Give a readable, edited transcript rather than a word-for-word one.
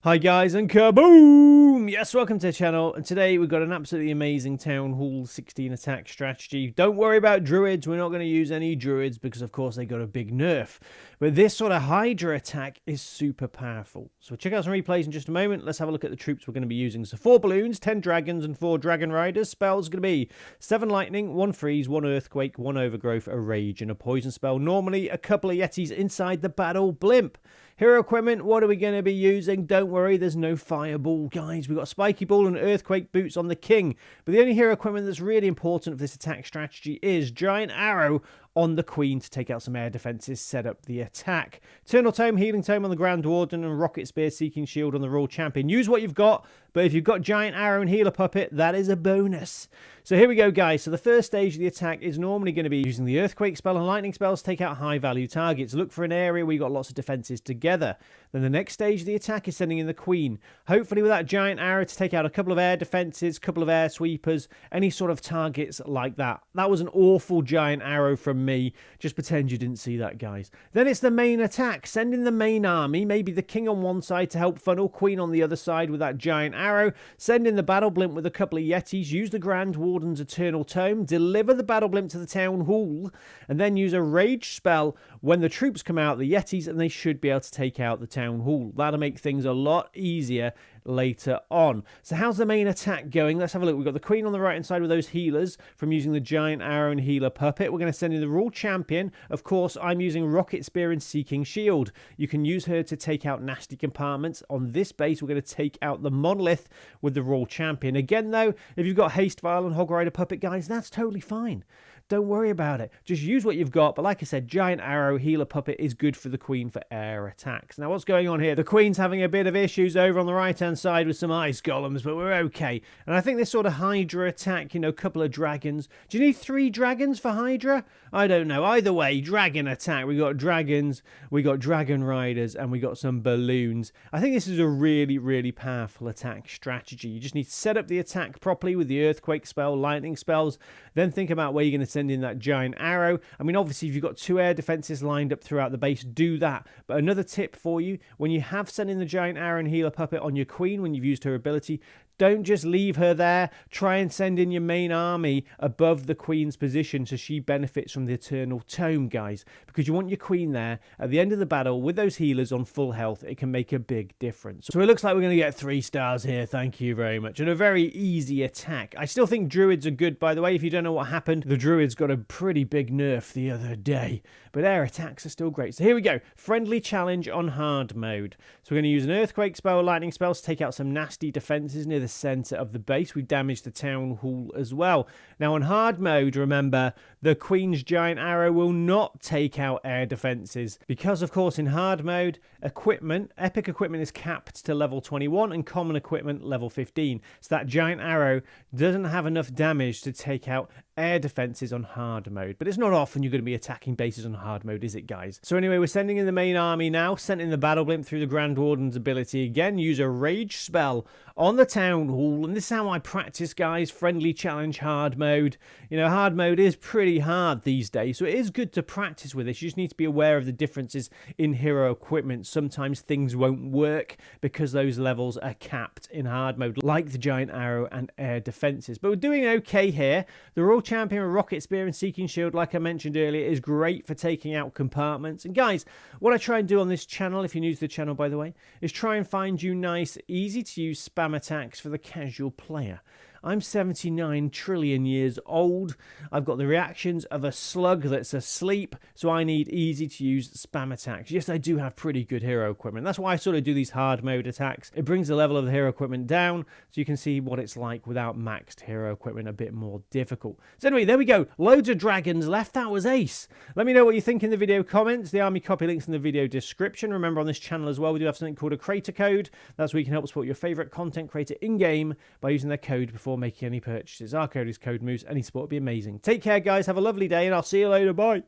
Hi guys, and kaboom! Yes, welcome to the channel, and today we've got an absolutely amazing Town Hall 16 attack strategy. Don't worry about Druids, we're not going to use any Druids because of course they got a big nerf. But this sort of Hydra attack is super powerful. So we'll check out some replays in just a moment. Let's have a look at the troops we're going to be using. So 4 balloons, 10 dragons, and 4 dragon riders. Spells going to be 7 lightning, 1 freeze, 1 earthquake, 1 overgrowth, a rage, and a poison spell. Normally a couple of yetis inside the battle blimp. Hero equipment, what are we going to be using? Don't worry, there's no fireball, guys. We've got spiky ball and earthquake boots on the king. But the only hero equipment that's really important for this attack strategy is giant arrow on the queen to take out some air defenses, set up the attack. Eternal Tome, Healing Tome on the Grand Warden, and Rocket Spear, Seeking Shield on the Royal Champion. Use what you've got, but if you've got Giant Arrow and Healer Puppet, that is a bonus. So here we go, guys. So the first stage of the attack is normally going to be using the Earthquake spell and Lightning spells to take out high-value targets. Look for an area where you've got lots of defenses together. Then the next stage of the attack is sending in the Queen, hopefully with that Giant Arrow to take out a couple of air defenses, a couple of air sweepers, any sort of targets like that. That was an awful Giant Arrow from me. Just pretend you didn't see that, guys. Then it's the main attack. Send in the main army, maybe the king on one side to help funnel, queen on the other side with that giant arrow. Send in the battle blimp with a couple of yetis. Use the Grand Warden's Eternal Tome. Deliver the battle blimp to the town hall. And then use a rage spell when the troops come out, the yetis, and they should be able to take out the town hall. That'll make things a lot easier later on. So how's the main attack going? Let's have a look. We've got the queen on the right hand side with those healers from using the giant arrow and healer puppet. We're going to send in the Royal Champion. Of course, I'm using Rocket Spear and Seeking Shield. You can use her to take out nasty compartments. On this base, we're going to take out the monolith with the Royal Champion. Again, though, if you've got Haste Vial and Hog Rider Puppet, guys, that's totally fine. Don't worry about it. Just use what you've got. But like I said, Giant Arrow, Healer Puppet is good for the Queen for air attacks. Now, what's going on here? The Queen's having a bit of issues over on the right-hand side with some ice golems, but we're okay. And I think this sort of Hydra attack, you know, a couple of dragons. Do you need 3 dragons for Hydra? I don't know. Either way, dragon attack. We got dragons, we got dragon riders, and we got some balloons. I think this is a really, really powerful attack strategy. You just need to set up the attack properly with the earthquake spell, lightning spells, then think about where you're going to send in that giant arrow. I mean, obviously, if you've got 2 air defenses lined up throughout the base, do that. But another tip for you, when you have sent in the giant arrow and healer puppet on your queen, when you've used her ability, don't just leave her there. Try and send in your main army above the queen's position so she benefits from the Eternal Tome, guys. Because you want your queen there at the end of the battle with those healers on full health. It can make a big difference. So it looks like we're going to get 3 stars here. Thank you very much. And a very easy attack. I still think Druids are good, by the way. If you don't know what happened, the Druids got a pretty big nerf the other day. But air attacks are still great. So here we go. Friendly challenge on hard mode. So we're going to use an earthquake spell, lightning spell to take out some nasty defenses near the center of the base. We've damaged the town hall as well. Now on hard mode, remember, the Queen's giant arrow will not take out air defenses because, of course, in hard mode, equipment, epic equipment is capped to level 21 and common equipment level 15. So that giant arrow doesn't have enough damage to take out air defenses on hard mode. But it's not often you're going to be attacking bases on hard mode, is it, guys? So anyway, we're sending in the main army now, sent in the battle blimp through the Grand Warden's ability again. Use a rage spell on the town hall, and this is how I practice, guys. Friendly challenge hard mode. You know, hard mode is pretty hard these days, so it is good to practice with this. You just need to be aware of the differences in hero equipment. Sometimes things won't work because those levels are capped in hard mode, like the giant arrow and air defenses. But we're doing okay here. The Royal Champion with Rocket Spear and Seeking Shield, like I mentioned earlier, is great for taking out compartments. And guys, what I try and do on this channel, if you're new to the channel, by the way, is try and find you nice, easy to use spam attacks for the casual player. I'm 79 trillion years old. I've got the reactions of a slug that's asleep, so I need easy to use spam attacks. Yes, I do have pretty good hero equipment. That's why I sort of do these hard mode attacks. It brings the level of the hero equipment down so you can see what it's like without maxed hero equipment, a bit more difficult. So anyway, there we go. Loads of dragons left. That was ace. Let me know what you think in the video comments. The army copy links in the video description. Remember, on this channel as well, we do have something called a creator code. That's where you can help support your favorite content creator in-game by using their code before making any purchases. Our code is CodeMoose. Any support would be amazing. Take care, guys. Have a lovely day, and I'll see you later. Bye.